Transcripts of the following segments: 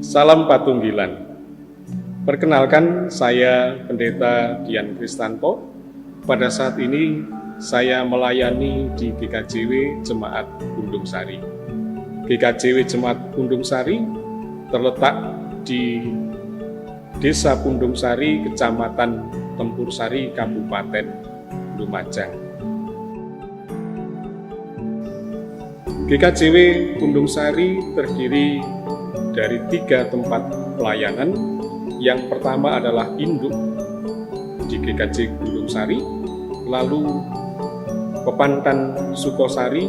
Salam Patunggilan. Perkenalkan, saya Pendeta Dian Kristanto. Pada saat ini saya melayani di GKJW Jemaat Bundung Sari. GKJW Jemaat Bundung Sari terletak di Desa Bundung Sari, Kecamatan Tempur Sari, Kabupaten Lumajang. GKJW Bundung Sari terdiri dari 3 tempat pelayanan. Yang pertama adalah induk di GKJ Bundung Sari, lalu Pepantan Sukosari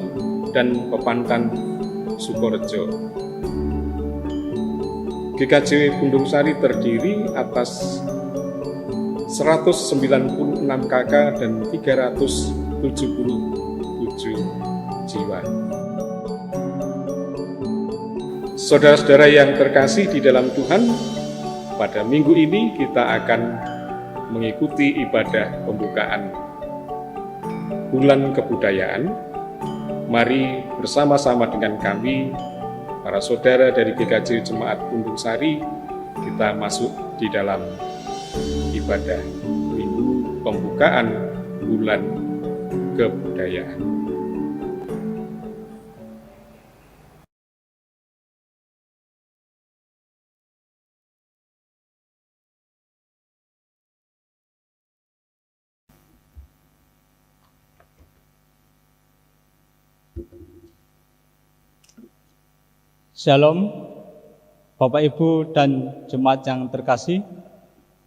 dan Pepantan Sukorejo. GKJ Bundung Sari terdiri atas 196 KK dan 377 jiwa. Saudara-saudara yang terkasih di dalam Tuhan, pada minggu ini kita akan mengikuti ibadah pembukaan Bulan Kebudayaan. Mari bersama-sama dengan kami, para saudara dari GKJ Jemaat Bundung Sari, kita masuk di dalam ibadah minggu pembukaan Bulan Kebudayaan. Shalom, Bapak Ibu dan jemaat yang terkasih.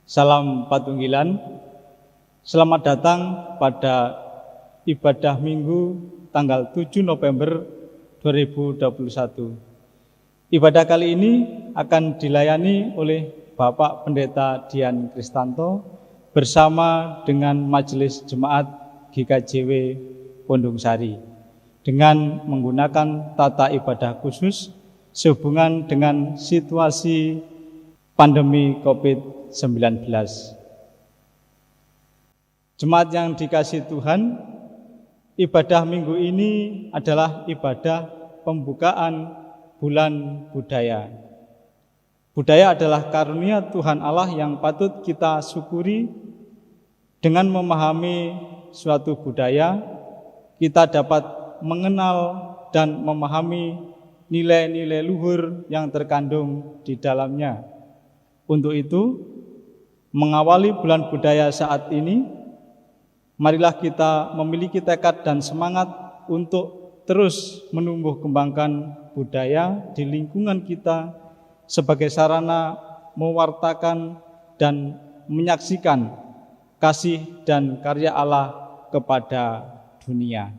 Salam Patunggilan. Selamat datang pada ibadah Minggu tanggal 7 November 2021. Ibadah kali ini akan dilayani oleh Bapak Pendeta Dian Kristanto bersama dengan Majelis Jemaat GKJW Bundung Sari dengan menggunakan tata ibadah khusus sehubungan dengan situasi pandemi COVID-19. Jemaat yang dikasihi Tuhan, ibadah minggu ini adalah ibadah pembukaan Bulan Budaya. Budaya adalah karunia Tuhan Allah yang patut kita syukuri. Dengan memahami suatu budaya, kita dapat mengenal dan memahami nilai-nilai luhur yang terkandung di dalamnya. Untuk itu, mengawali bulan budaya saat ini, marilah kita memiliki tekad dan semangat untuk terus menumbuh kembangkan budaya di lingkungan kita sebagai sarana mewartakan dan menyaksikan kasih dan karya Allah kepada dunia.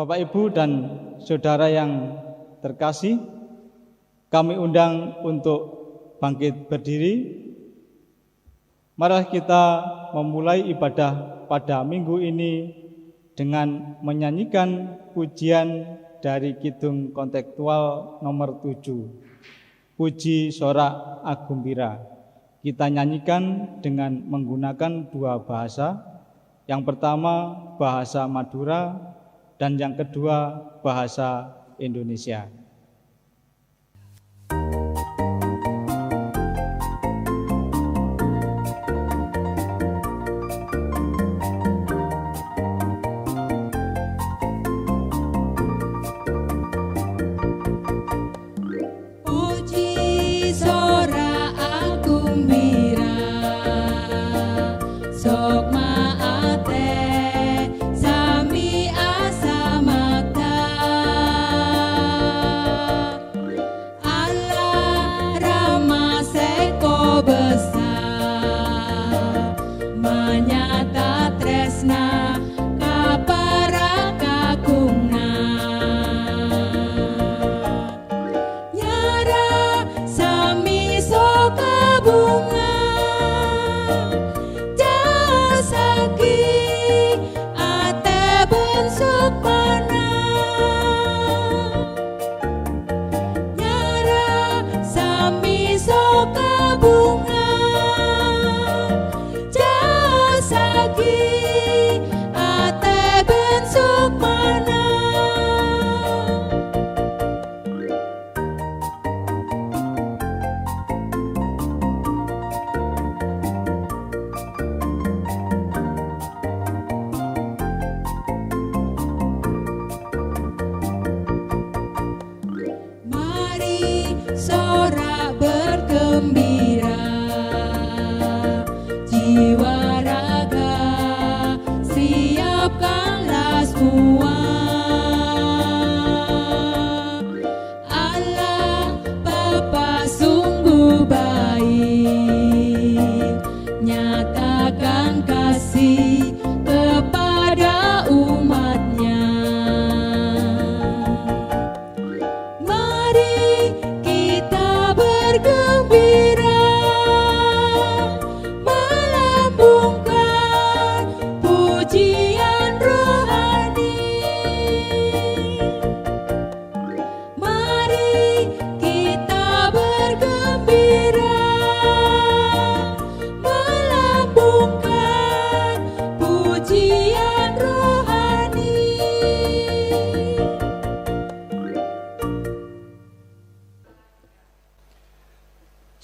Bapak, Ibu, dan saudara yang terkasih, kami undang untuk bangkit berdiri. Mari kita memulai ibadah pada minggu ini dengan menyanyikan pujian dari Kidung Kontekstual nomor 7, Puji Sorak Agumbira. Kita nyanyikan dengan menggunakan dua bahasa. Yang pertama bahasa Madura dan yang kedua bahasa Indonesia.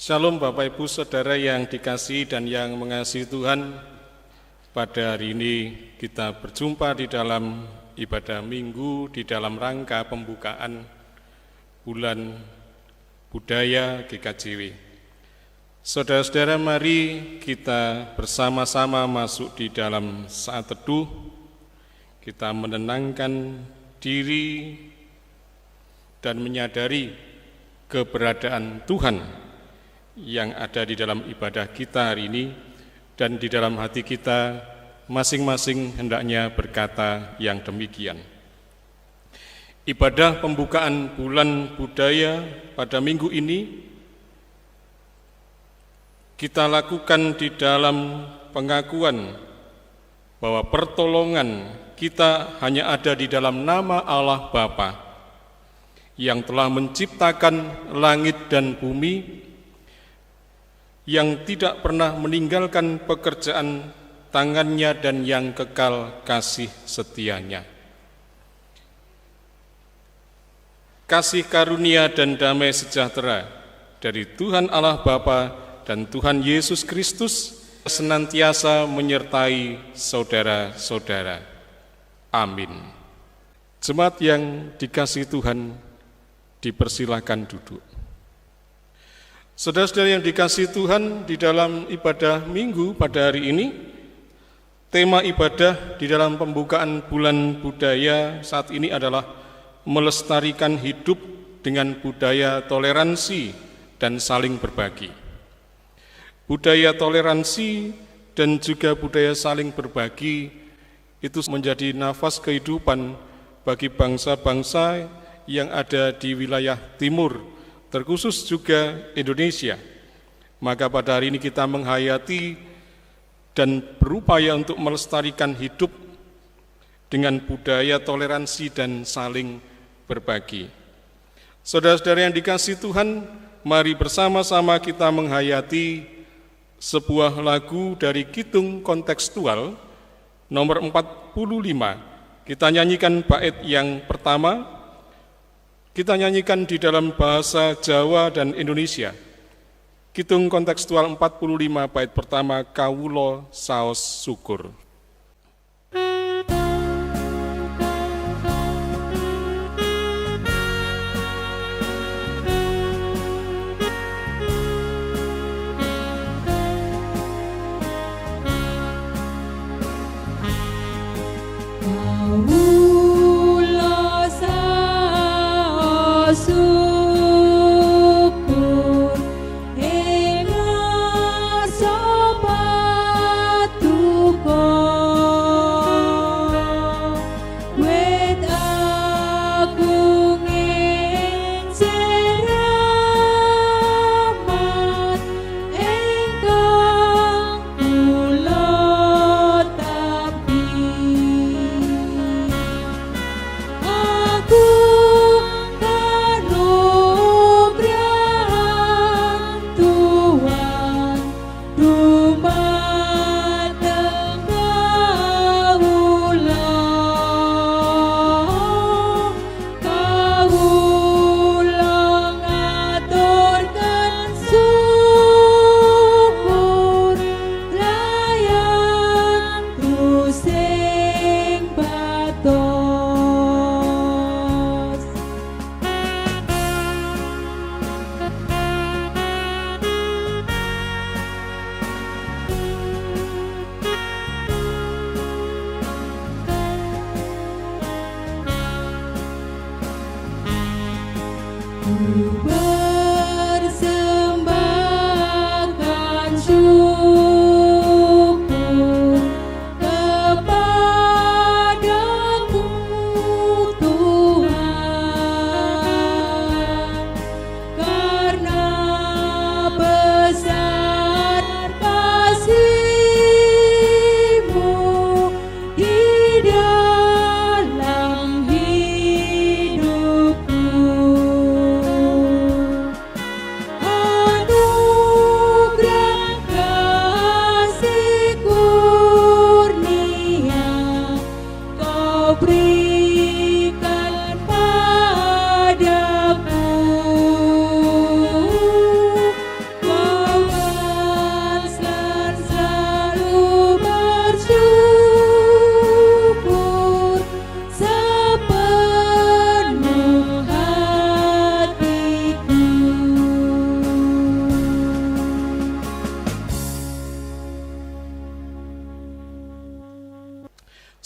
Shalom Bapak Ibu Saudara yang dikasihi dan yang mengasihi Tuhan. Pada hari ini kita berjumpa di dalam ibadah minggu di dalam rangka pembukaan bulan budaya GKJW. Saudara-saudara, mari kita bersama-sama masuk di dalam saat teduh. Kita menenangkan diri dan menyadari keberadaan Tuhan yang ada di dalam ibadah kita hari ini, dan di dalam hati kita masing-masing hendaknya berkata yang demikian. Ibadah pembukaan bulan budaya pada minggu ini kita lakukan di dalam pengakuan bahwa pertolongan kita hanya ada di dalam nama Allah Bapa yang telah menciptakan langit dan bumi, yang tidak pernah meninggalkan pekerjaan tangannya dan yang kekal kasih setianya. Kasih karunia dan damai sejahtera dari Tuhan Allah Bapa dan Tuhan Yesus Kristus senantiasa menyertai saudara-saudara. Amin. Jemaat yang dikasihi Tuhan, dipersilakan duduk. Saudara-saudara yang dikasihi Tuhan, di dalam ibadah minggu pada hari ini, tema ibadah di dalam pembukaan bulan budaya saat ini adalah melestarikan hidup dengan budaya toleransi dan saling berbagi. Budaya toleransi dan juga budaya saling berbagi itu menjadi nafas kehidupan bagi bangsa-bangsa yang ada di wilayah timur, terkhusus juga Indonesia. Maka pada hari ini kita menghayati dan berupaya untuk melestarikan hidup dengan budaya toleransi dan saling berbagi. Saudara-saudara yang dikasihi Tuhan, mari bersama-sama kita menghayati sebuah lagu dari Kidung Kontekstual nomor 45. Kita nyanyikan bait yang pertama, kita nyanyikan di dalam bahasa Jawa dan Indonesia. Kidung Kontekstual 45 bait pertama, Kawula Saos Syukur.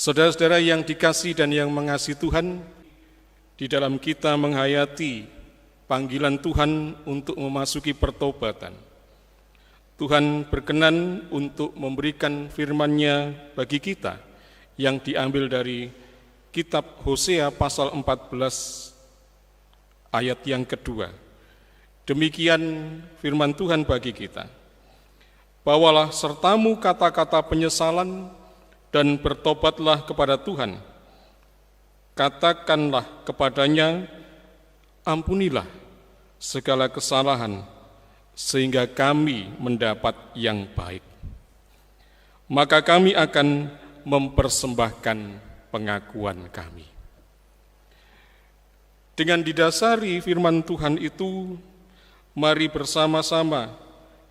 Saudara-saudara yang dikasihi dan yang mengasihi Tuhan, di dalam kita menghayati panggilan Tuhan untuk memasuki pertobatan, Tuhan berkenan untuk memberikan firman-Nya bagi kita yang diambil dari kitab Hosea pasal 14 ayat yang kedua. Demikian firman Tuhan bagi kita. Bawalah sertamu kata-kata penyesalan dan bertobatlah kepada Tuhan. Katakanlah kepadanya, ampunilah segala kesalahan, sehingga kami mendapat yang baik. Maka kami akan mempersembahkan pengakuan kami. Dengan didasari firman Tuhan itu, mari bersama-sama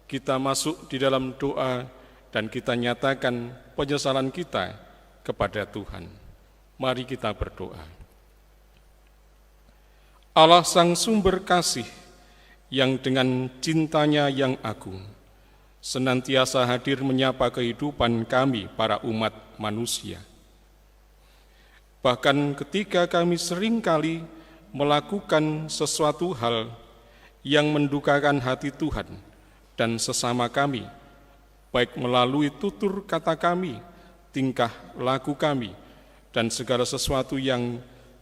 kita masuk di dalam doa dan kita nyatakan penyesalan kita kepada Tuhan. Mari kita berdoa. Allah Sang Sumber Kasih, yang dengan cintanya yang agung, senantiasa hadir menyapa kehidupan kami para umat manusia. Bahkan ketika kami seringkali melakukan sesuatu hal yang mendukakan hati Tuhan dan sesama kami, baik melalui tutur kata kami, tingkah laku kami, dan segala sesuatu yang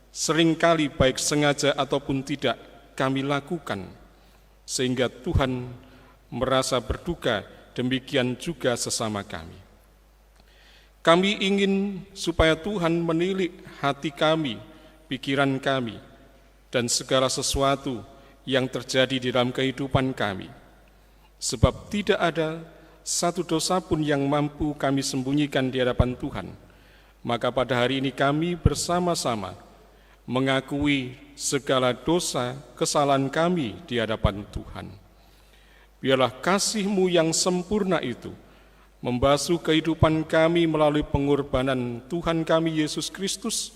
seringkali baik sengaja ataupun tidak kami lakukan, sehingga Tuhan merasa berduka, demikian juga sesama kami. Kami ingin supaya Tuhan menilik hati kami, pikiran kami, dan segala sesuatu yang terjadi di dalam kehidupan kami. Sebab tidak ada satu dosa pun yang mampu kami sembunyikan di hadapan Tuhan. Maka pada hari ini kami bersama-sama mengakui segala dosa, kesalahan kami di hadapan Tuhan. Biarlah kasih-Mu yang sempurna itu membasuh kehidupan kami melalui pengorbanan Tuhan kami Yesus Kristus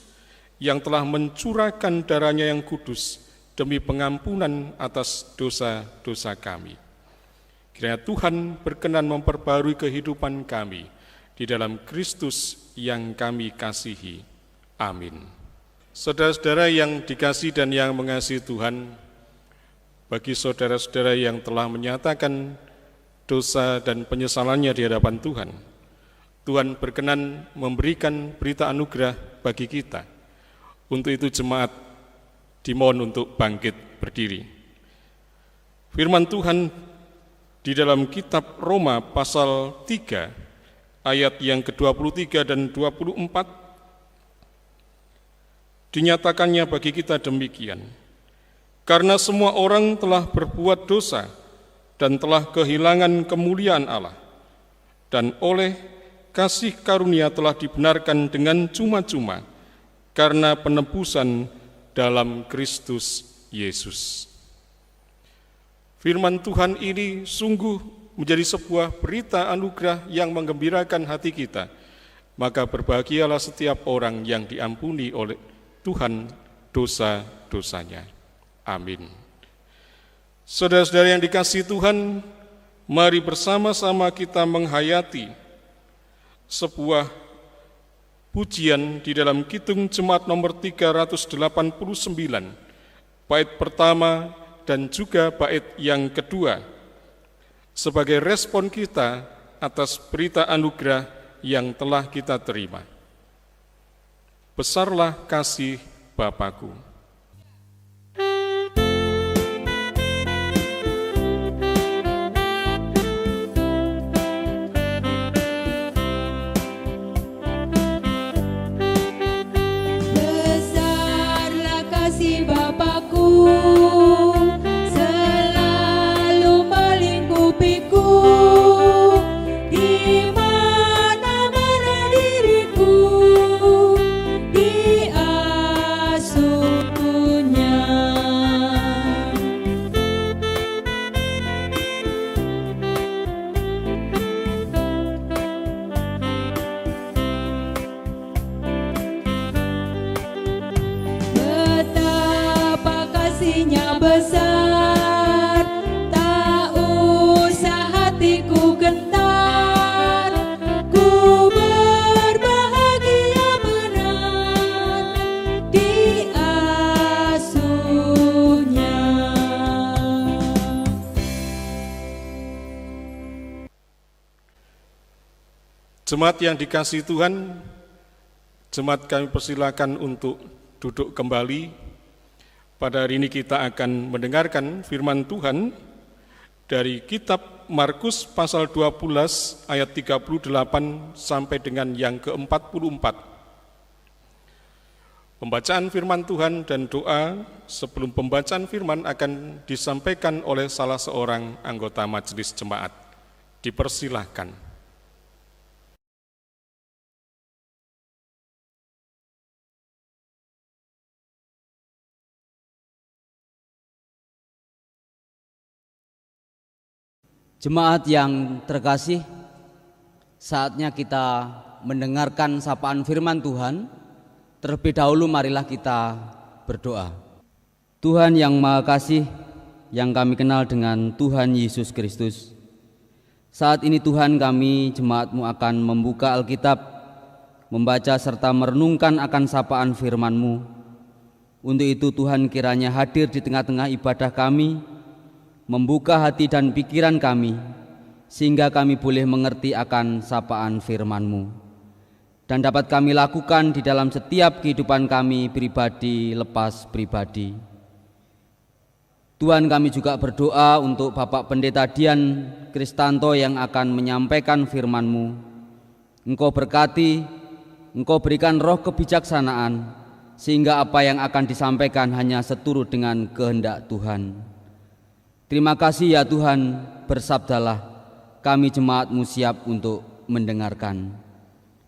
yang telah mencurahkan darah-Nya yang kudus demi pengampunan atas dosa-dosa kami. Kiranya Tuhan berkenan memperbarui kehidupan kami di dalam Kristus yang kami kasihi. Amin. Saudara-saudara yang dikasihi dan yang mengasihi Tuhan, bagi saudara-saudara yang telah menyatakan dosa dan penyesalannya di hadapan Tuhan, Tuhan berkenan memberikan berita anugerah bagi kita. Untuk itu jemaat dimohon untuk bangkit berdiri. Firman Tuhan di dalam kitab Roma pasal 3 ayat yang ke-23 dan 24 dinyatakannya bagi kita demikian. Karena semua orang telah berbuat dosa dan telah kehilangan kemuliaan Allah, dan oleh kasih karunia telah dibenarkan dengan cuma-cuma karena penebusan dalam Kristus Yesus. Firman Tuhan ini sungguh menjadi sebuah berita anugerah yang menggembirakan hati kita. Maka berbahagialah setiap orang yang diampuni oleh Tuhan dosa-dosanya. Amin. Saudara-saudara yang dikasihi Tuhan, mari bersama-sama kita menghayati sebuah pujian di dalam Kidung Jemaat nomor 389, bait pertama dan juga bait yang kedua, sebagai respon kita atas berita anugerah yang telah kita terima. Besarlah kasih Bapa-Ku. Besar, tak usah hatiku gentar, ku berbahagia benar di asuh-Nya. Jemaat yang dikasihi Tuhan, jemaat kami persilakan untuk duduk kembali. Pada hari ini kita akan mendengarkan firman Tuhan dari kitab Markus pasal 12 ayat 38 sampai dengan yang ke-44. Pembacaan firman Tuhan dan doa sebelum pembacaan firman akan disampaikan oleh salah seorang anggota majelis jemaat. Dipersilahkan. Jemaat yang terkasih, saatnya kita mendengarkan sapaan firman Tuhan. Terlebih dahulu marilah kita berdoa. Tuhan yang Maha Kasih, yang kami kenal dengan Tuhan Yesus Kristus, saat ini Tuhan, kami jemaat-Mu akan membuka Alkitab, membaca serta merenungkan akan sapaan firman-Mu. Untuk itu Tuhan kiranya hadir di tengah-tengah ibadah kami, membuka hati dan pikiran kami, sehingga kami boleh mengerti akan sapaan firman-Mu. dan dapat kami lakukan di dalam setiap kehidupan kami pribadi lepas pribadi. Tuhan, kami juga berdoa untuk Bapak Pendeta Dian Kristanto yang akan menyampaikan firman-Mu. Engkau berkati, Engkau berikan roh kebijaksanaan, sehingga apa yang akan disampaikan hanya seturut dengan kehendak Tuhan. Terima kasih ya Tuhan, bersabdalah, kami jemaat-Mu siap untuk mendengarkan.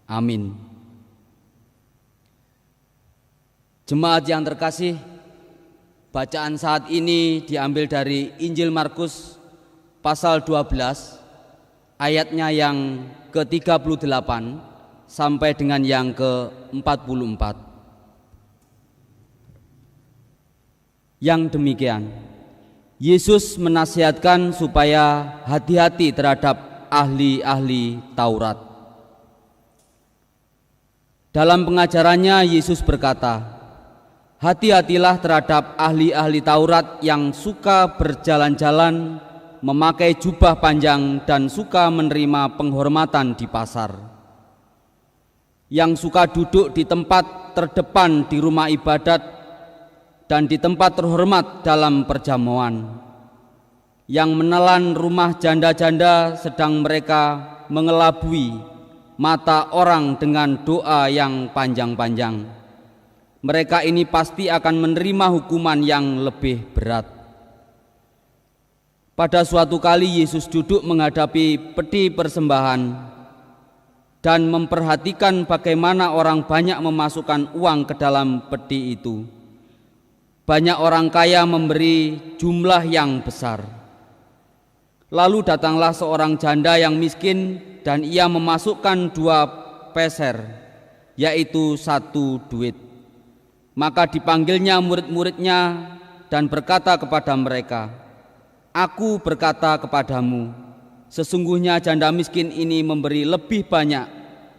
Amin. Jemaat yang terkasih, bacaan saat ini diambil dari Injil Markus pasal 12, ayatnya yang ke-38 sampai dengan yang ke-44. Yang demikian, Yesus menasihatkan supaya hati-hati terhadap ahli-ahli Taurat. Dalam pengajarannya, Yesus berkata, hati-hatilah terhadap ahli-ahli Taurat yang suka berjalan-jalan, memakai jubah panjang dan suka menerima penghormatan di pasar, yang suka duduk di tempat terdepan di rumah ibadat dan di tempat terhormat dalam perjamuan, yang menelan rumah janda-janda sedang mereka mengelabui mata orang dengan doa yang panjang-panjang. Mereka ini pasti akan menerima hukuman yang lebih berat. Pada suatu kali Yesus duduk menghadapi peti persembahan dan memperhatikan bagaimana orang banyak memasukkan uang ke dalam peti itu. Banyak orang kaya memberi jumlah yang besar. Lalu datanglah seorang janda yang miskin dan ia memasukkan 2 peser, yaitu 1 duit. Maka dipanggilnya murid-muridnya dan berkata kepada mereka, Aku berkata kepadamu, sesungguhnya janda miskin ini memberi lebih banyak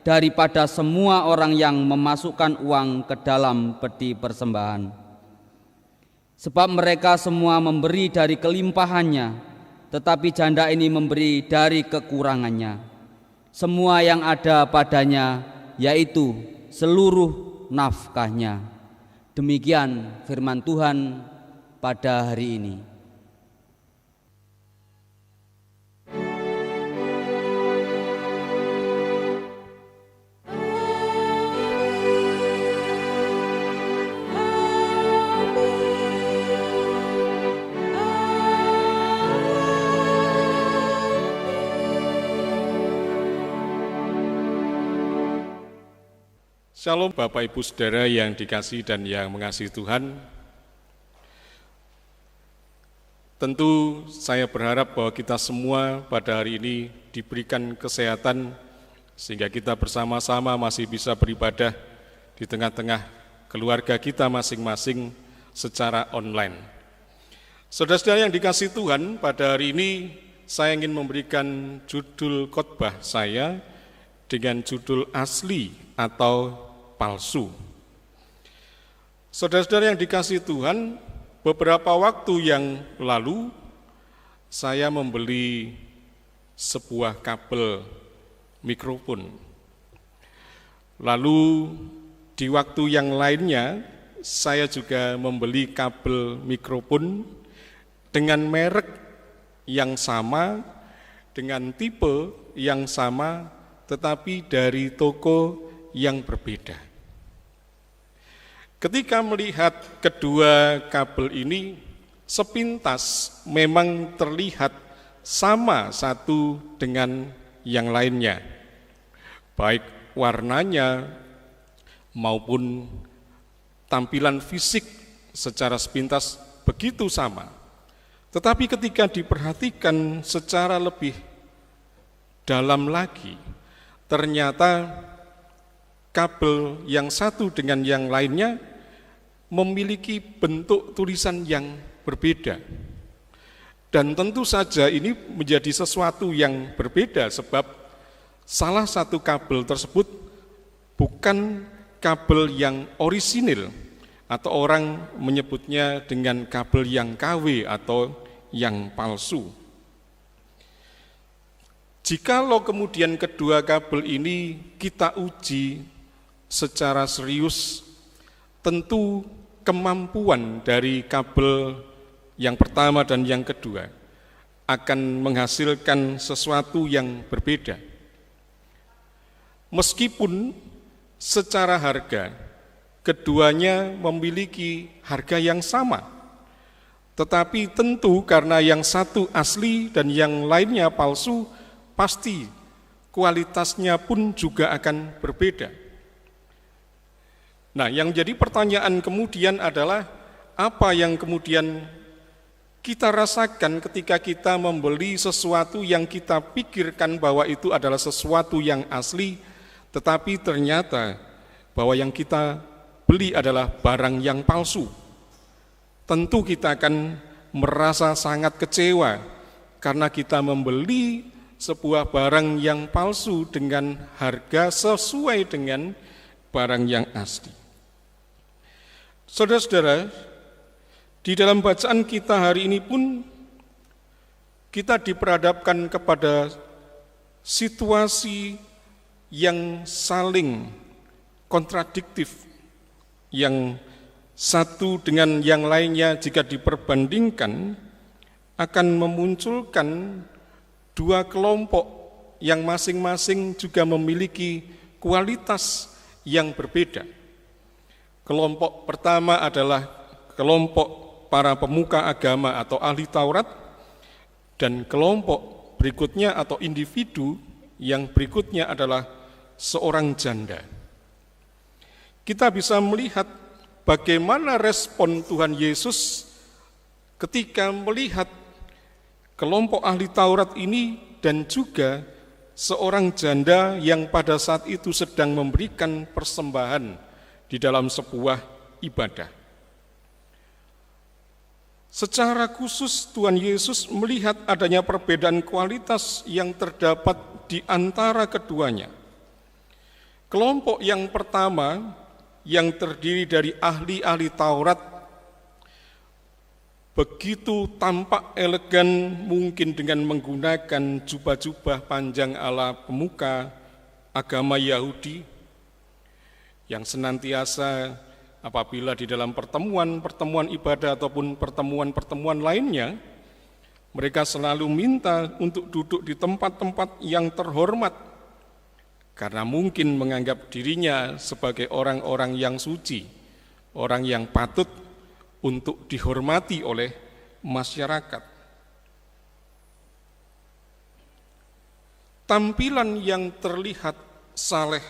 daripada semua orang yang memasukkan uang ke dalam peti persembahan. Sebab mereka semua memberi dari kelimpahannya, tetapi janda ini memberi dari kekurangannya. Semua yang ada padanya, yaitu seluruh nafkahnya. Demikian firman Tuhan pada hari ini. Shalom Bapak Ibu Saudara yang dikasihi dan yang mengasihi Tuhan. Tentu saya berharap bahwa kita semua pada hari ini diberikan kesehatan sehingga kita bersama-sama masih bisa beribadah di tengah-tengah keluarga kita masing-masing secara online. Saudara-saudara yang dikasihi Tuhan, pada hari ini saya ingin memberikan judul khotbah saya dengan judul asli atau palsu. Saudara-saudara yang dikasihi Tuhan, beberapa waktu yang lalu saya membeli sebuah kabel mikrofon. Lalu di waktu yang lainnya saya juga membeli kabel mikrofon dengan merek yang sama, dengan tipe yang sama, tetapi dari toko yang berbeda. Ketika melihat kedua kabel ini, sepintas memang terlihat sama satu dengan yang lainnya, baik warnanya maupun tampilan fisik secara sepintas begitu sama. Tetapi ketika diperhatikan secara lebih dalam lagi, ternyata kabel yang satu dengan yang lainnya memiliki bentuk tulisan yang berbeda. Dan tentu saja ini menjadi sesuatu yang berbeda sebab salah satu kabel tersebut bukan kabel yang orisinil atau orang menyebutnya dengan kabel yang KW atau yang palsu. Jikalau kemudian kedua kabel ini kita uji secara serius, tentu kemampuan dari kabel yang pertama dan yang kedua akan menghasilkan sesuatu yang berbeda. Meskipun secara harga keduanya memiliki harga yang sama, tetapi tentu karena yang satu asli dan yang lainnya palsu, pasti kualitasnya pun juga akan berbeda. Nah, yang jadi pertanyaan kemudian adalah apa yang kemudian kita rasakan ketika kita membeli sesuatu yang kita pikirkan bahwa itu adalah sesuatu yang asli, tetapi ternyata bahwa yang kita beli adalah barang yang palsu. Tentu kita akan merasa sangat kecewa karena kita membeli sebuah barang yang palsu dengan harga sesuai dengan barang yang asli. Saudara-saudara, di dalam bacaan kita hari ini pun kita diperhadapkan kepada situasi yang saling kontradiktif, yang satu dengan yang lainnya jika diperbandingkan akan memunculkan dua kelompok yang masing-masing juga memiliki kualitas yang berbeda. Kelompok pertama adalah kelompok para pemuka agama atau ahli Taurat, dan kelompok berikutnya atau individu yang berikutnya adalah seorang janda. Kita bisa melihat bagaimana respon Tuhan Yesus ketika melihat kelompok ahli Taurat ini dan juga seorang janda yang pada saat itu sedang memberikan persembahan di dalam sebuah ibadah. Secara khusus Tuhan Yesus melihat adanya perbedaan kualitas yang terdapat di antara keduanya. Kelompok yang pertama yang terdiri dari ahli-ahli Taurat begitu tampak elegan mungkin dengan menggunakan jubah-jubah panjang ala pemuka agama Yahudi yang senantiasa apabila di dalam pertemuan ibadah ataupun pertemuan lainnya, mereka selalu minta untuk duduk di tempat-tempat yang terhormat karena mungkin menganggap dirinya sebagai orang-orang yang suci, orang yang patut untuk dihormati oleh masyarakat. Tampilan yang terlihat saleh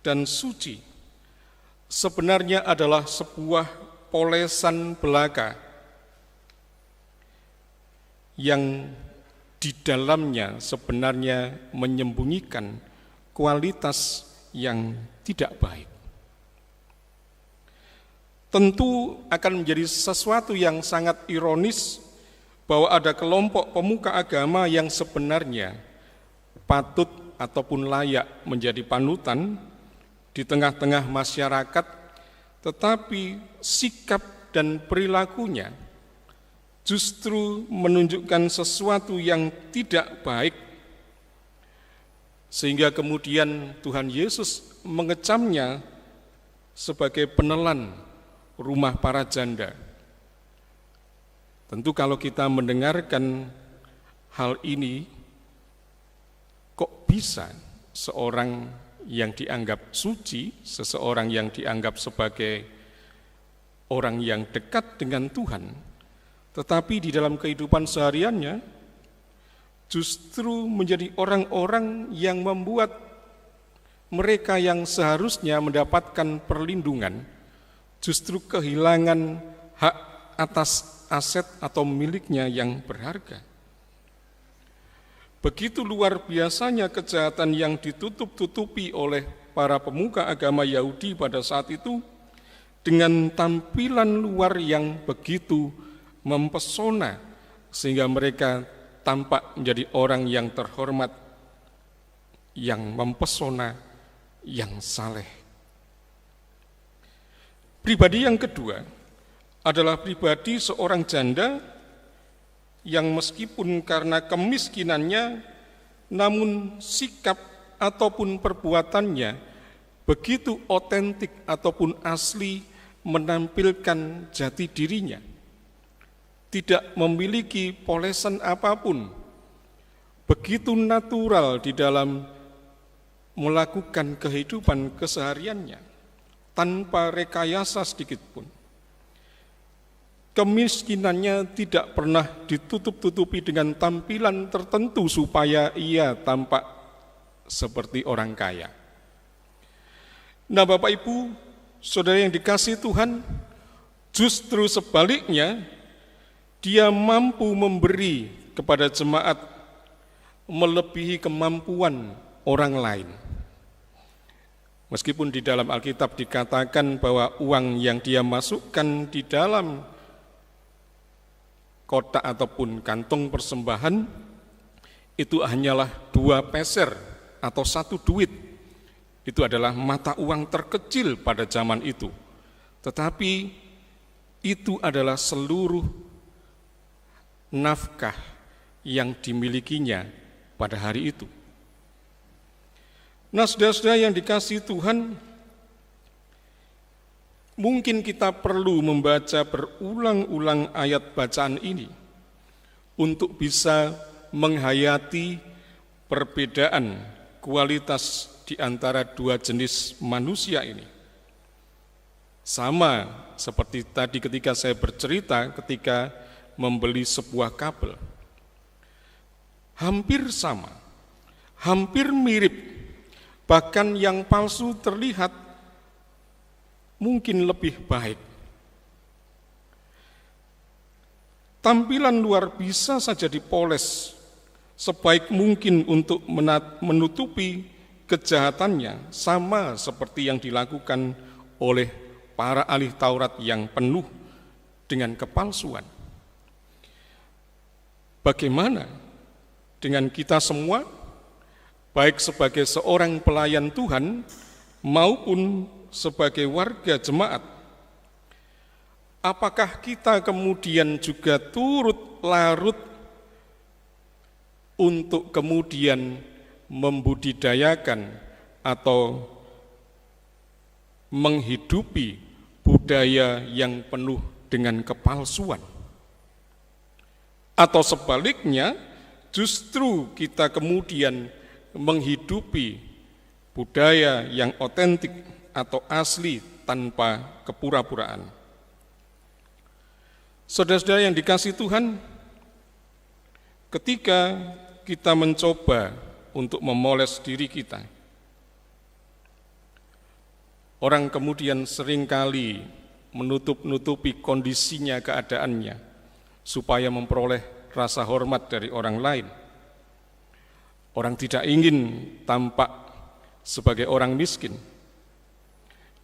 dan suci sebenarnya adalah sebuah polesan belaka yang di dalamnya sebenarnya menyembunyikan kualitas yang tidak baik. Tentu akan menjadi sesuatu yang sangat ironis bahwa ada kelompok pemuka agama yang sebenarnya patut ataupun layak menjadi panutan di tengah-tengah masyarakat, tetapi sikap dan perilakunya justru menunjukkan sesuatu yang tidak baik, sehingga kemudian Tuhan Yesus mengecamnya sebagai penelan rumah para janda. Tentu kalau kita mendengarkan hal ini, kok bisa seorang yang dianggap suci, seseorang yang dianggap sebagai orang yang dekat dengan Tuhan, tetapi di dalam kehidupan sehariannya justru menjadi orang-orang yang membuat mereka yang seharusnya mendapatkan perlindungan justru kehilangan hak atas aset atau miliknya yang berharga. Begitu luar biasanya kejahatan yang ditutup-tutupi oleh para pemuka agama Yahudi pada saat itu dengan tampilan luar yang begitu mempesona sehingga mereka tampak menjadi orang yang terhormat, yang mempesona, yang saleh. Pribadi yang kedua adalah pribadi seorang janda yang meskipun karena kemiskinannya, namun sikap ataupun perbuatannya begitu otentik ataupun asli menampilkan jati dirinya, tidak memiliki polesan apapun, begitu natural di dalam melakukan kehidupan kesehariannya, tanpa rekayasa sedikit pun. Kemiskinannya tidak pernah ditutup-tutupi dengan tampilan tertentu supaya ia tampak seperti orang kaya. Nah, Bapak Ibu, saudara yang dikasihi Tuhan, justru sebaliknya, dia mampu memberi kepada jemaat melebihi kemampuan orang lain. Meskipun di dalam Alkitab dikatakan bahwa uang yang dia masukkan di dalam kotak ataupun kantong persembahan itu hanyalah 2 peser atau 1 duit. Itu adalah mata uang terkecil pada zaman itu. Tetapi itu adalah seluruh nafkah yang dimilikinya pada hari itu. Nah, saudara-saudara yang dikasihi Tuhan, mungkin kita perlu membaca berulang-ulang ayat bacaan ini untuk bisa menghayati perbedaan kualitas di antara 2 jenis manusia ini. Sama seperti tadi ketika saya bercerita ketika membeli sebuah kabel. Hampir sama, hampir mirip, bahkan yang palsu terlihat mungkin lebih baik. Tampilan luar bisa saja dipoles sebaik mungkin untuk menutupi kejahatannya, sama seperti yang dilakukan oleh para ahli Taurat yang penuh dengan kepalsuan. Bagaimana dengan kita semua, baik sebagai seorang pelayan Tuhan maupun sebagai warga jemaat? Apakah kita kemudian juga turut larut untuk kemudian membudidayakan atau menghidupi budaya yang penuh dengan kepalsuan? Atau sebaliknya, justru kita kemudian menghidupi budaya yang otentik atau asli tanpa kepura-puraan. Saudara-saudara yang dikasihi Tuhan, ketika kita mencoba untuk memoles diri kita, orang kemudian seringkali menutup-nutupi kondisinya, keadaannya, supaya memperoleh rasa hormat dari orang lain. Orang tidak ingin tampak sebagai orang miskin,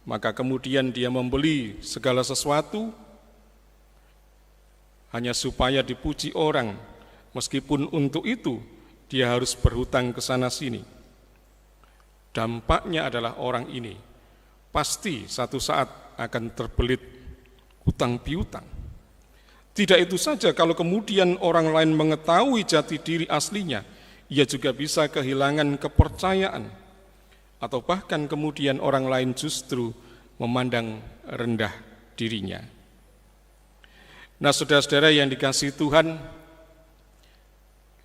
maka kemudian dia membeli segala sesuatu hanya supaya dipuji orang, meskipun untuk itu dia harus berhutang ke sana sini. Dampaknya adalah orang ini pasti satu saat akan terbelit hutang piutang. Tidak itu saja, kalau kemudian orang lain mengetahui jati diri aslinya, ia juga bisa kehilangan kepercayaan, atau bahkan kemudian orang lain justru memandang rendah dirinya. Nah, saudara-saudara yang dikasihi Tuhan,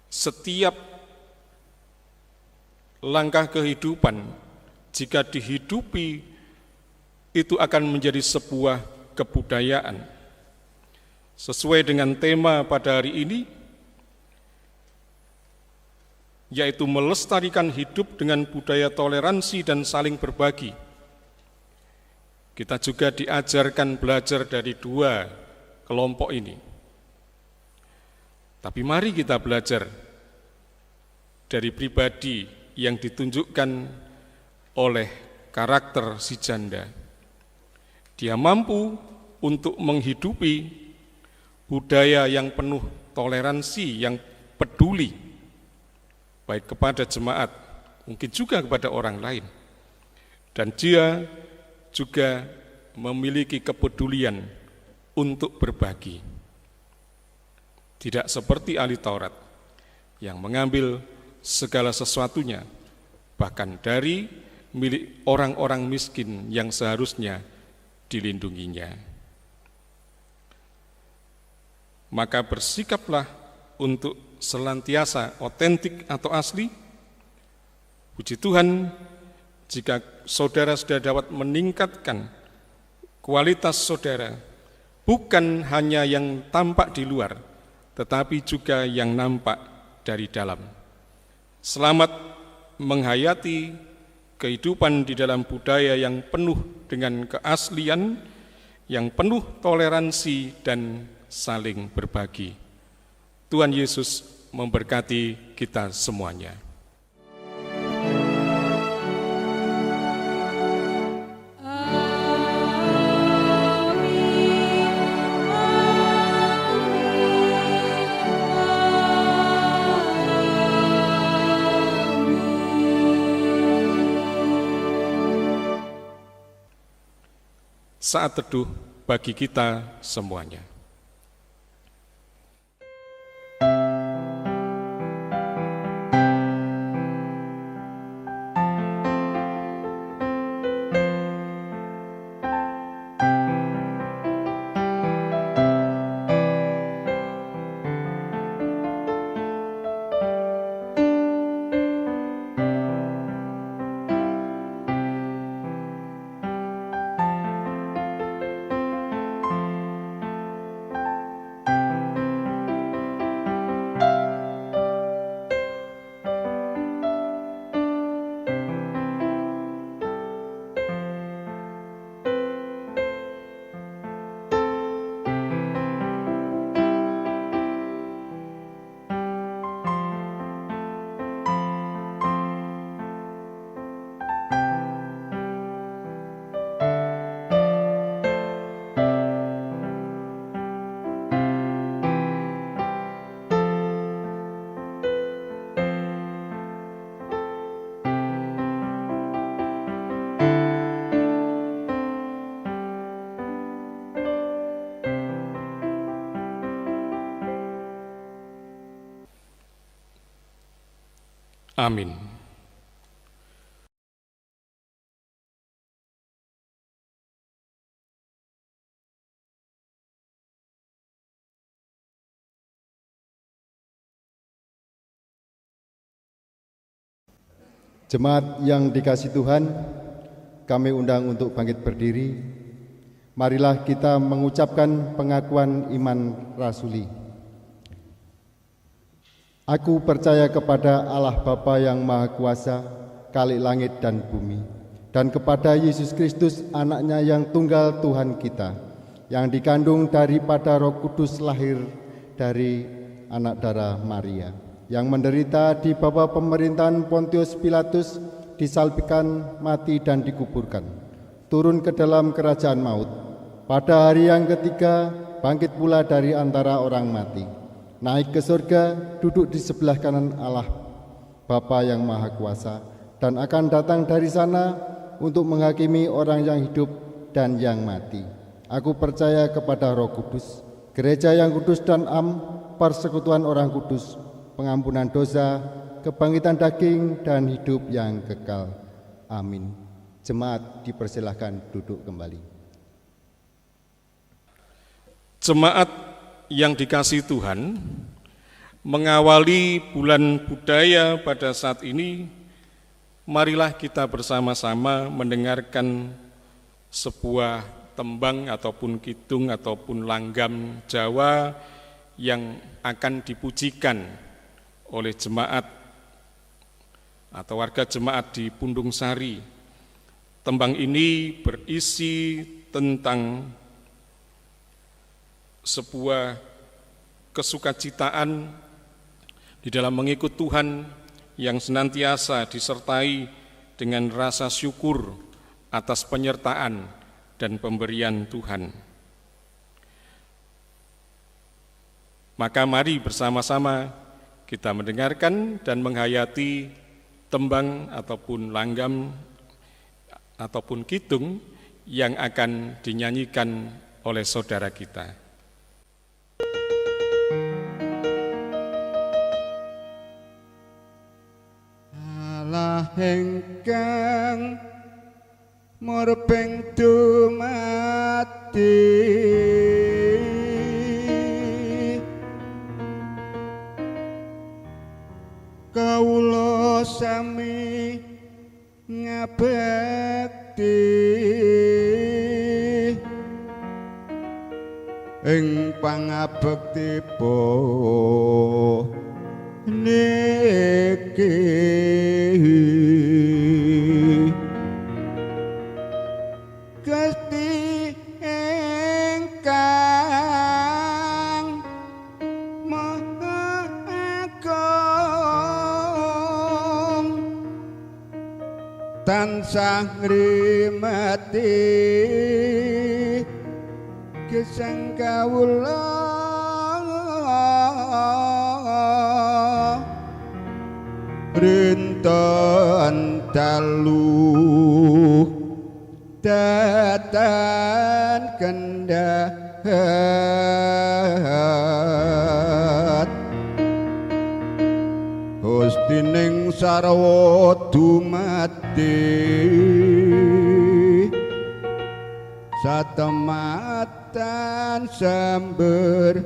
setiap langkah kehidupan jika dihidupi itu akan menjadi sebuah kebudayaan. Sesuai dengan tema pada hari ini, yaitu melestarikan hidup dengan budaya toleransi dan saling berbagi. Kita juga diajarkan belajar dari 2 kelompok ini. Tapi mari kita belajar dari pribadi yang ditunjukkan oleh karakter si janda. Dia mampu untuk menghidupi budaya yang penuh toleransi, yang peduli, baik kepada jemaat, mungkin juga kepada orang lain. Dan dia juga memiliki kepedulian untuk berbagi. Tidak seperti ahli Taurat yang mengambil segala sesuatunya, bahkan dari milik orang-orang miskin yang seharusnya dilindunginya. Maka bersikaplah untuk senantiasa otentik atau asli. Puji Tuhan, jika saudara sudah dapat meningkatkan kualitas saudara, bukan hanya yang tampak di luar, tetapi juga yang nampak dari dalam. Selamat menghayati kehidupan di dalam budaya yang penuh dengan keaslian, yang penuh toleransi dan saling berbagi. Tuhan Yesus memberkati kita semuanya. Saat teduh bagi kita semuanya. Amin. Jemaat yang dikasihi Tuhan, kami undang untuk bangkit berdiri. Marilah kita mengucapkan pengakuan iman rasuli. Aku percaya kepada Allah Bapa yang Maha Kuasa, Khalik langit dan bumi, dan kepada Yesus Kristus, Anaknya yang tunggal Tuhan kita, yang dikandung daripada Roh Kudus, lahir dari anak darah Maria, yang menderita di bawah pemerintahan Pontius Pilatus, disalibkan, mati dan dikuburkan, turun ke dalam kerajaan maut, pada hari yang ketiga bangkit pula dari antara orang mati, naik ke surga, duduk di sebelah kanan Allah Bapa yang Maha Kuasa, dan akan datang dari sana untuk menghakimi orang yang hidup dan yang mati. Aku percaya kepada Roh Kudus, gereja yang kudus dan persekutuan orang kudus, pengampunan dosa, kebangkitan daging, dan hidup yang kekal. Amin. Jemaat dipersilahkan duduk kembali. Jemaat yang dikasihi Tuhan, mengawali bulan budaya pada saat ini, marilah kita bersama-sama mendengarkan sebuah tembang ataupun kidung ataupun langgam Jawa yang akan dipujikan oleh jemaat atau warga jemaat di Pundung Sari. Tembang ini berisi tentang sebuah kesukacitaan di dalam mengikut Tuhan yang senantiasa disertai dengan rasa syukur atas penyertaan dan pemberian Tuhan. Maka mari bersama-sama kita mendengarkan dan menghayati tembang ataupun langgam ataupun kidung yang akan dinyanyikan oleh saudara kita. La ingkang murbeng dumati kawula sami ngabekti ing pangabektipun niki Gusti ingkang Maha Agung tansah ngrimati gesang kawula rinten dalu datan kendhat Gustining sarwa dumati satematan samber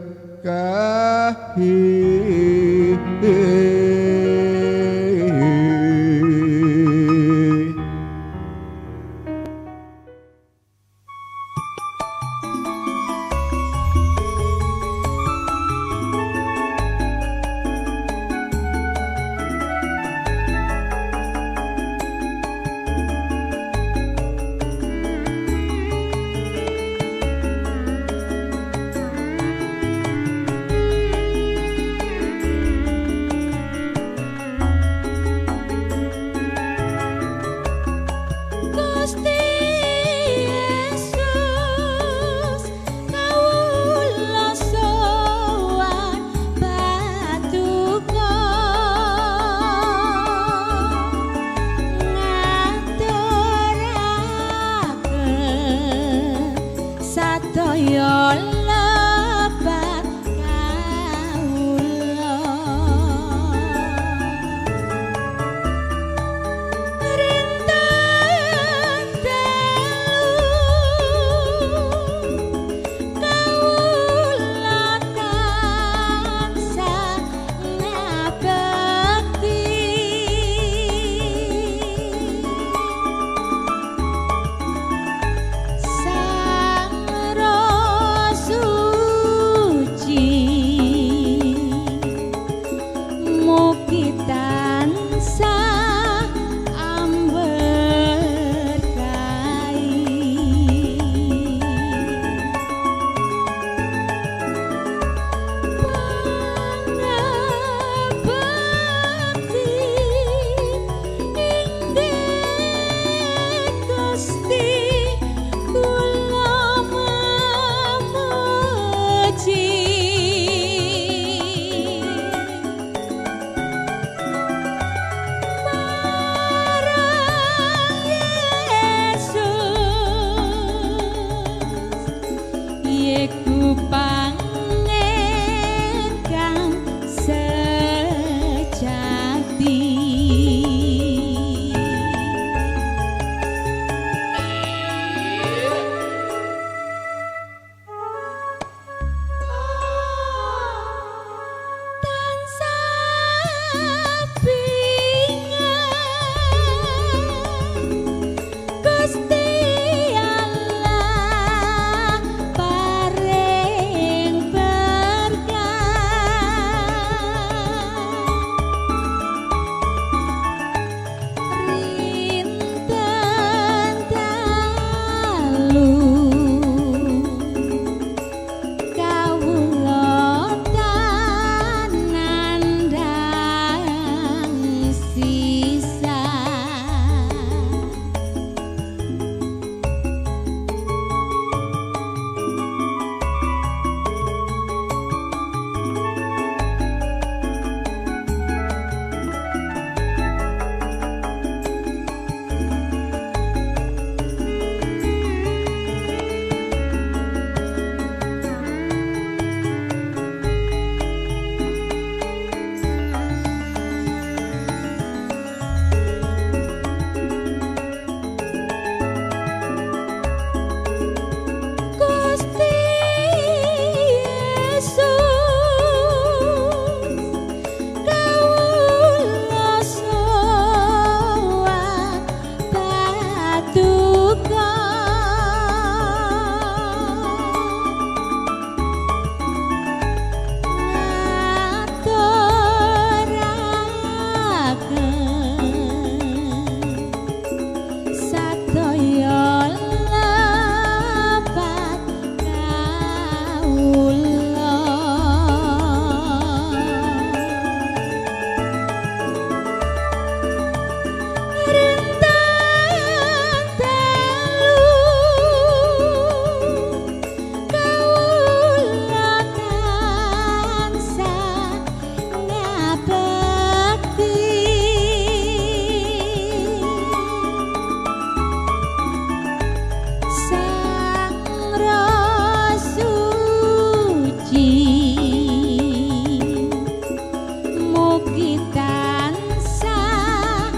mugi tansah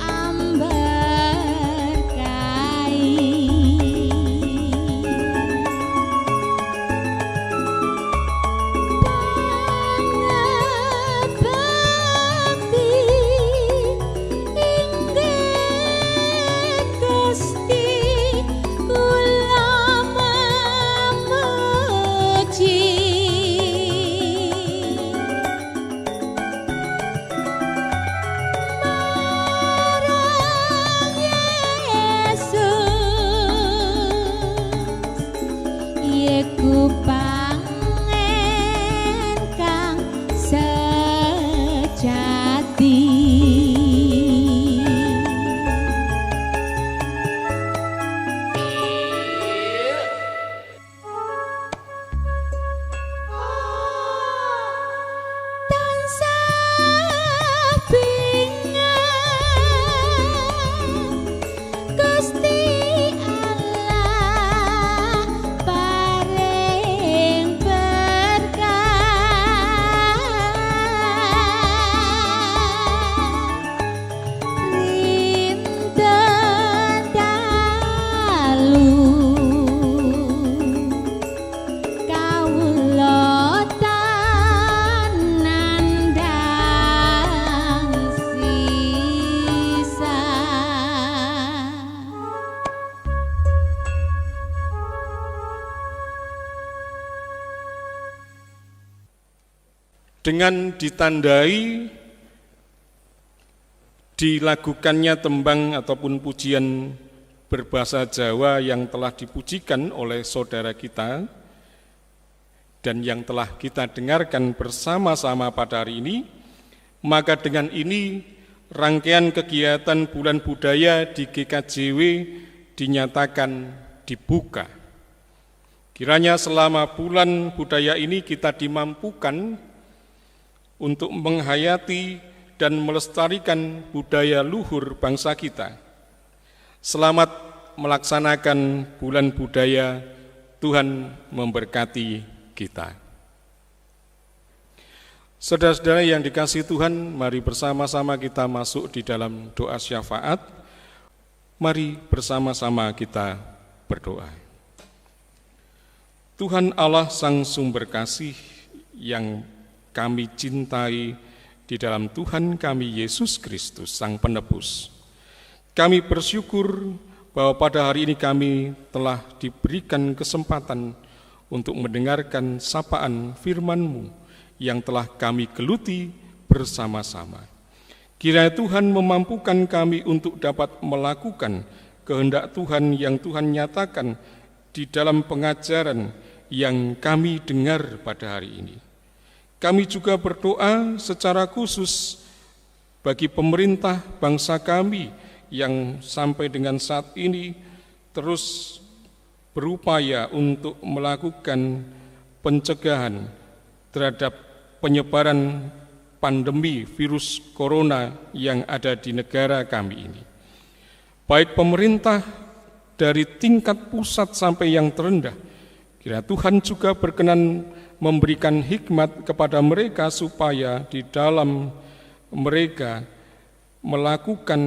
amberkahi. Pangabekti inggih Gusti kula memuji. Marang Yesus Yeku pangen kang sejati. Tansah pingan Gusti Allah paring berkah. Rinten dalu kawula tanandang sisa. Dengan ditandai dilakukannya tembang ataupun pujian berbahasa Jawa yang telah dipujikan oleh saudara kita dan yang telah kita dengarkan bersama-sama pada hari ini, maka dengan ini rangkaian kegiatan Bulan Budaya di GKJW dinyatakan dibuka. Kiranya selama Bulan Budaya ini kita dimampukan untuk menghayati dan melestarikan budaya luhur bangsa kita. Selamat melaksanakan Bulan Budaya, Tuhan memberkati kita. Saudara-saudara yang dikasihi Tuhan, mari bersama-sama kita masuk di dalam doa syafaat. Mari bersama-sama kita berdoa. Tuhan Allah Sang Sumber Kasih yang kami cintai di dalam Tuhan kami Yesus Kristus, Sang Penebus. Kami bersyukur bahwa pada hari ini kami telah diberikan kesempatan untuk mendengarkan sapaan firman-Mu yang telah kami geluti bersama-sama. Kiranya Tuhan memampukan kami untuk dapat melakukan kehendak Tuhan yang Tuhan nyatakan di dalam pengajaran yang kami dengar pada hari ini. Kami juga berdoa secara khusus bagi pemerintah bangsa kami yang sampai dengan saat ini terus berupaya untuk melakukan pencegahan terhadap penyebaran pandemi virus corona yang ada di negara kami ini. Baik pemerintah dari tingkat pusat sampai yang terendah, kiranya Tuhan juga berkenan memberikan hikmat kepada mereka supaya di dalam mereka melakukan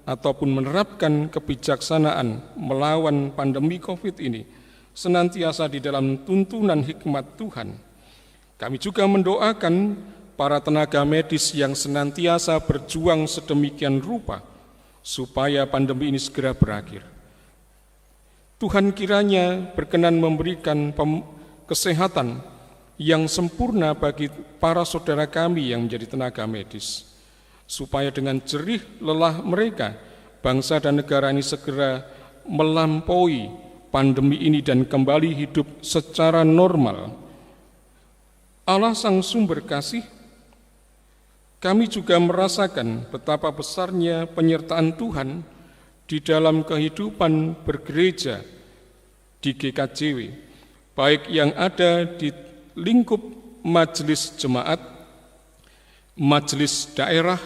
ataupun menerapkan kebijaksanaan melawan pandemi COVID ini senantiasa di dalam tuntunan hikmat Tuhan. Kami juga mendoakan para tenaga medis yang senantiasa berjuang sedemikian rupa supaya pandemi ini segera berakhir. Tuhan kiranya berkenan memberikan kesehatan yang sempurna bagi para saudara kami yang menjadi tenaga medis, supaya dengan jerih lelah mereka, bangsa dan negara ini segera melampaui pandemi ini dan kembali hidup secara normal. Allah Sang Sumber Kasih, kami juga merasakan betapa besarnya penyertaan Tuhan di dalam kehidupan bergereja di GKJW, baik yang ada di lingkup majelis jemaat, majelis daerah,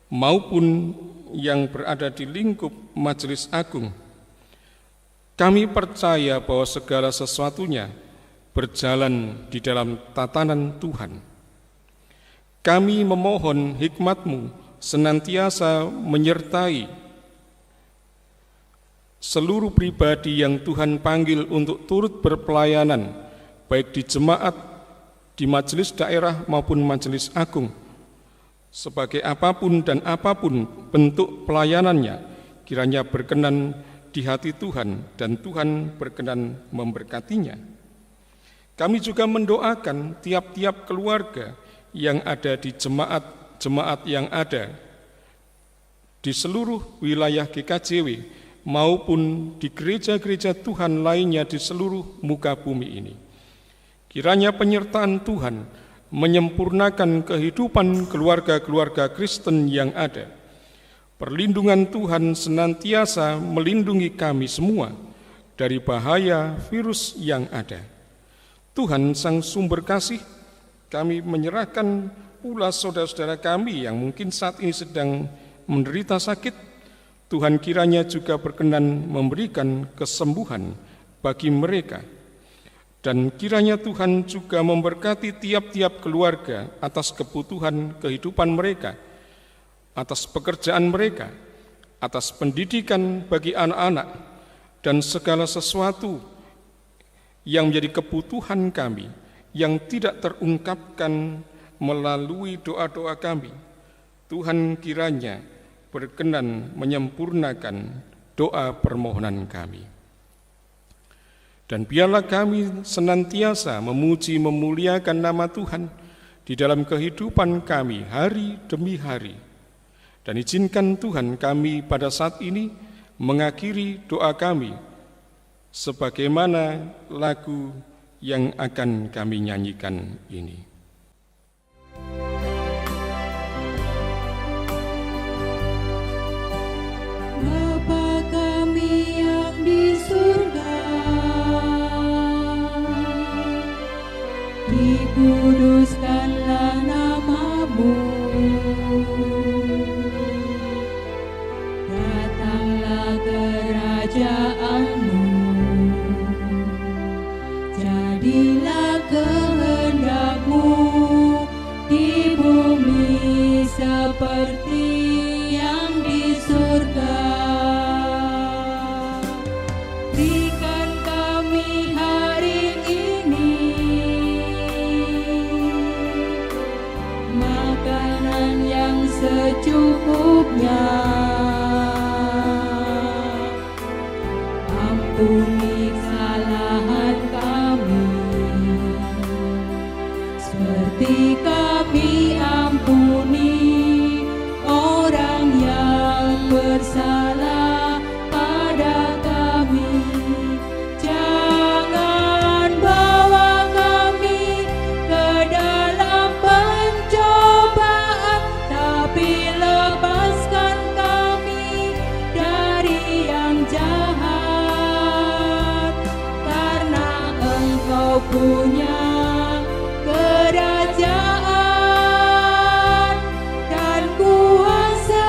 maupun yang berada di lingkup majelis agung. Kami percaya bahwa segala sesuatunya berjalan di dalam tatanan Tuhan. Kami memohon hikmat-Mu senantiasa menyertai seluruh pribadi yang Tuhan panggil untuk turut berpelayanan, baik di jemaat, di majelis daerah maupun majelis agung. Sebagai apapun dan apapun bentuk pelayanannya, kiranya berkenan di hati Tuhan dan Tuhan berkenan memberkatinya. Kami juga mendoakan tiap-tiap keluarga yang ada di jemaat-jemaat yang ada di seluruh wilayah GKJW maupun di gereja-gereja Tuhan lainnya di seluruh muka bumi ini. Kiranya penyertaan Tuhan menyempurnakan kehidupan keluarga-keluarga Kristen yang ada. Perlindungan Tuhan senantiasa melindungi kami semua dari bahaya virus yang ada. Tuhan Sang Sumber Kasih, kami menyerahkan pula saudara-saudara kami yang mungkin saat ini sedang menderita sakit. Tuhan kiranya juga berkenan memberikan kesembuhan bagi mereka. Dan kiranya Tuhan juga memberkati tiap-tiap keluarga atas kebutuhan kehidupan mereka, atas pekerjaan mereka, atas pendidikan bagi anak-anak, dan segala sesuatu yang menjadi kebutuhan kami yang tidak terungkapkan melalui doa-doa kami. Tuhan kiranya berkenan menyempurnakan doa permohonan kami. Dan biarlah kami senantiasa memuji memuliakan nama Tuhan di dalam kehidupan kami hari demi hari. Dan izinkan Tuhan kami pada saat ini mengakhiri doa kami sebagaimana lagu yang akan kami nyanyikan ini. Bapa kami yang di surga, dikuduskanlah nama-Mu, datanglah kerajaan-Mu, jadilah kehendak-Mu di bumi seperti yang di surga. Berikan kami hari ini makanan yang secukupnya. Ampuni kesalahan kami seperti kami ampuni orang yang bersalah pada kami. Jangan bawa kami ke dalam pencobaan, tapi lepaskan kami dari yang jahat, karena Engkau punya kerajaan dan kuasa,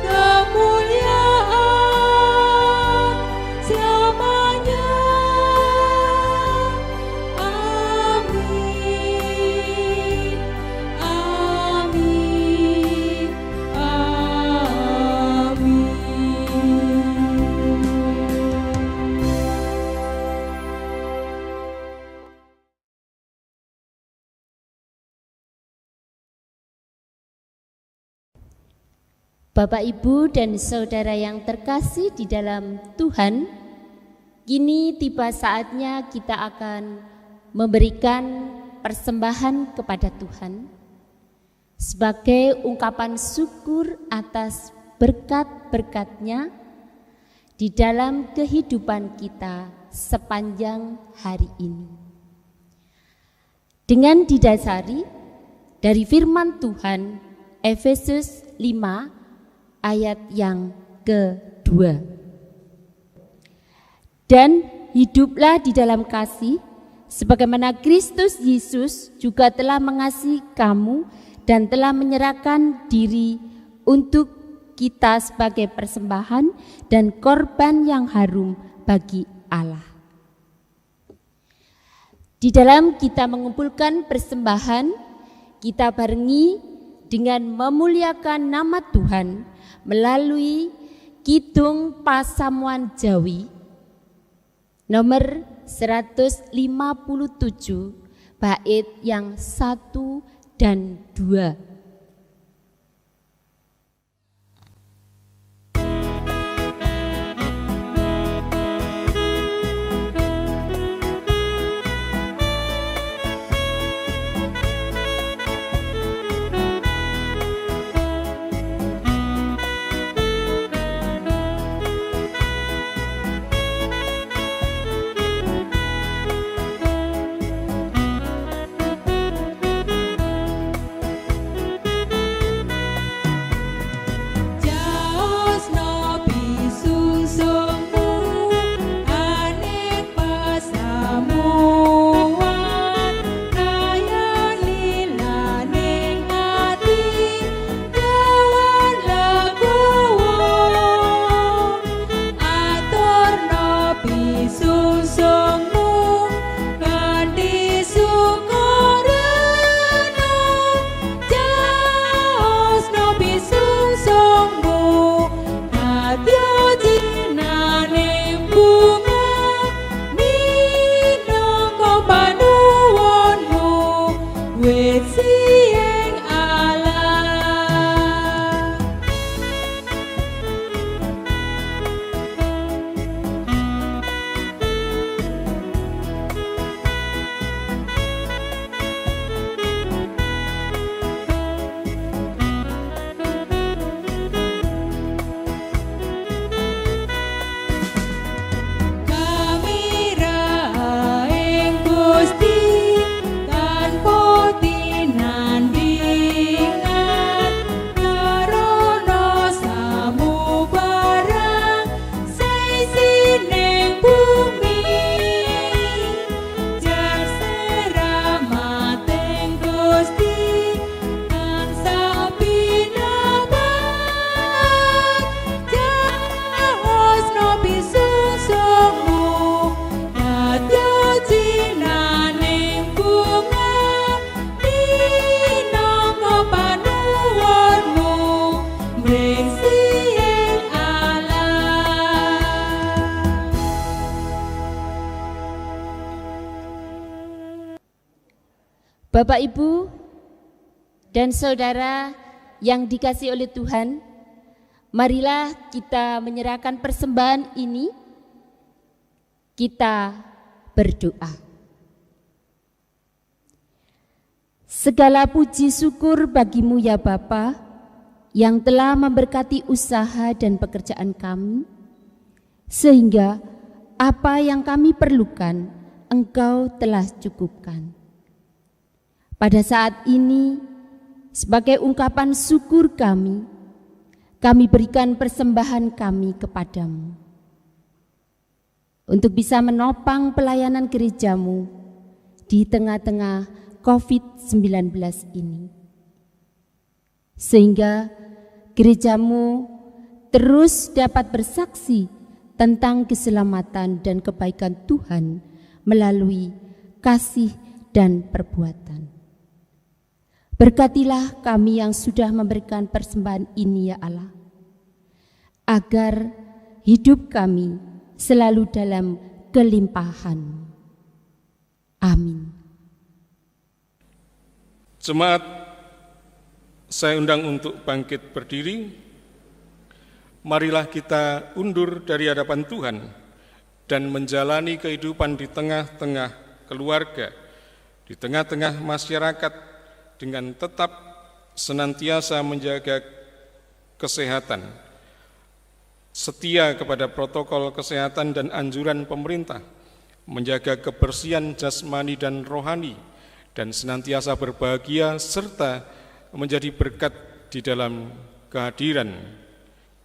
kemuliaan selamanya. Amin, amin, amin. Bapak, Ibu, dan Saudara yang terkasih di dalam Tuhan, kini tiba saatnya kita akan memberikan persembahan kepada Tuhan sebagai ungkapan syukur atas berkat-berkat-Nya di dalam kehidupan kita sepanjang hari ini. Dengan didasari dari firman Tuhan Efesus 5 ayat yang kedua. Dan hiduplah di dalam kasih, sebagaimana Kristus Yesus juga telah mengasihi kamu dan telah menyerahkan diri untuk kita sebagai persembahan dan korban yang harum bagi Allah. Di dalam kita mengumpulkan persembahan, kita barengi dengan memuliakan nama Tuhan melalui Kidung Pasamuan Jawi nomor 157 bait yang 1 dan 2. Bapak, Ibu, dan saudara yang dikasihi oleh Tuhan, marilah kita menyerahkan persembahan ini, kita berdoa. Segala puji syukur bagimu ya Bapa, yang telah memberkati usaha dan pekerjaan kami, sehingga apa yang kami perlukan Engkau telah cukupkan. Pada saat ini, sebagai ungkapan syukur kami berikan persembahan kami kepadamu untuk bisa menopang pelayanan gerejamu di tengah-tengah COVID-19 ini. Sehingga gerejamu terus dapat bersaksi tentang keselamatan dan kebaikan Tuhan melalui kasih dan perbuatan. Berkatilah kami yang sudah memberikan persembahan ini ya Allah, agar hidup kami selalu dalam kelimpahan. Amin. Jemaat, saya undang untuk bangkit berdiri. Marilah kita undur dari hadapan Tuhan dan menjalani kehidupan di tengah-tengah keluarga, di tengah-tengah masyarakat, dengan tetap senantiasa menjaga kesehatan, setia kepada protokol kesehatan dan anjuran pemerintah, menjaga kebersihan jasmani dan rohani, dan senantiasa berbahagia serta menjadi berkat di dalam kehadiran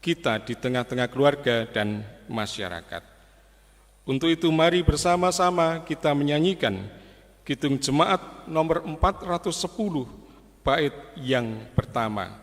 kita di tengah-tengah keluarga dan masyarakat. Untuk itu mari bersama-sama kita menyanyikan Kidung Jemaat nomor 410 bait yang pertama.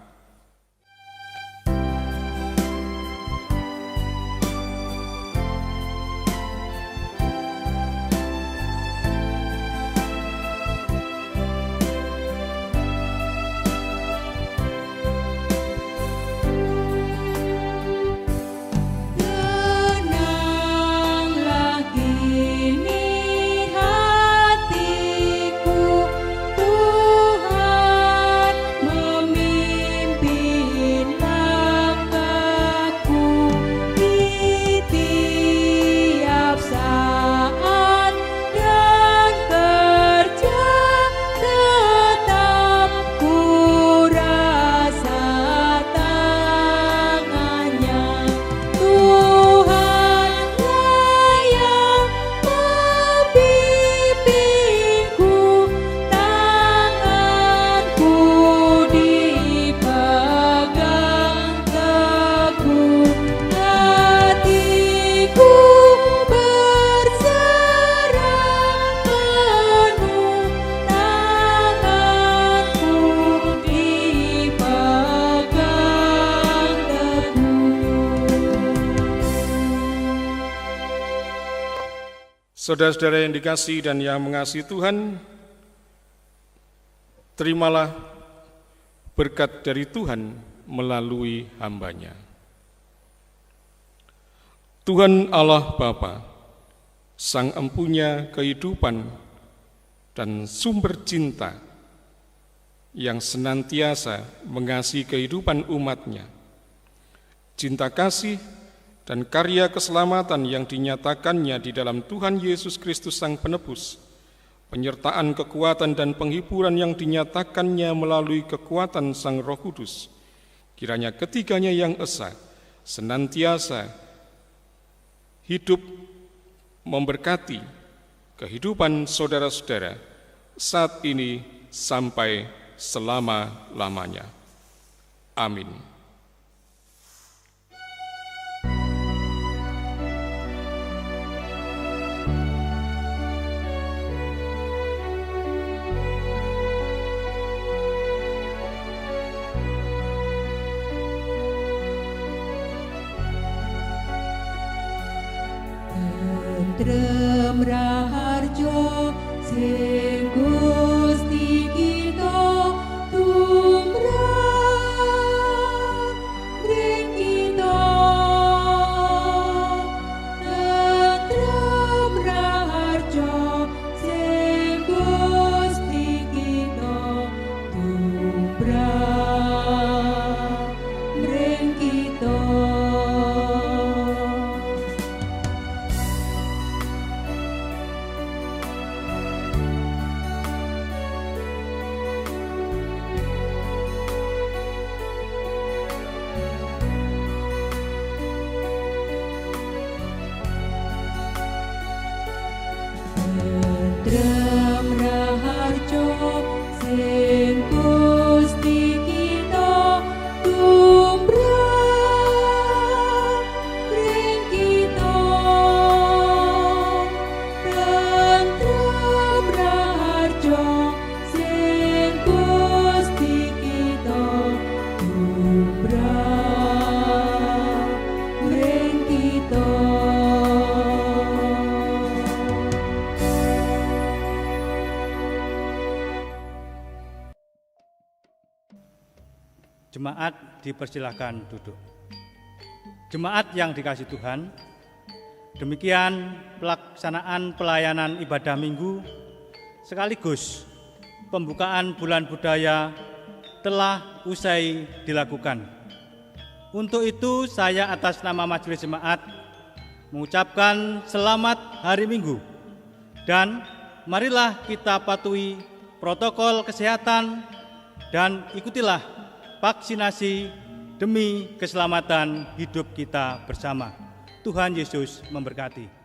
Saudara-saudara yang dikasihi dan yang mengasihi Tuhan, terimalah berkat dari Tuhan melalui hamba-Nya. Tuhan Allah Bapa, Sang Empunya kehidupan dan sumber cinta yang senantiasa mengasihi kehidupan umat-Nya. Cinta kasih dan karya keselamatan yang dinyatakannya di dalam Tuhan Yesus Kristus Sang Penebus, penyertaan kekuatan dan penghiburan yang dinyatakannya melalui kekuatan Sang Roh Kudus, kiranya ketiganya yang esa senantiasa hidup memberkati kehidupan saudara-saudara saat ini sampai selama-lamanya. Amin. Tentrem raharjo sing Gusti kita tumrap ring kita. Tentrem raharjo sing Gusti kita tumrap ring kita. Tentrem raharjo sing Gusti kita tumrap ring kita. Tentrem raharjo sing Gusti kita tumrap ring kita. Jemaat dipersilahkan duduk. Jemaat yang dikasihi Tuhan, demikian pelaksanaan pelayanan ibadah minggu sekaligus pembukaan bulan budaya telah usai dilakukan. Untuk itu saya atas nama Majelis Jemaat mengucapkan selamat hari Minggu dan marilah kita patuhi protokol kesehatan dan ikutilah vaksinasi demi keselamatan hidup kita bersama. Tuhan Yesus memberkati.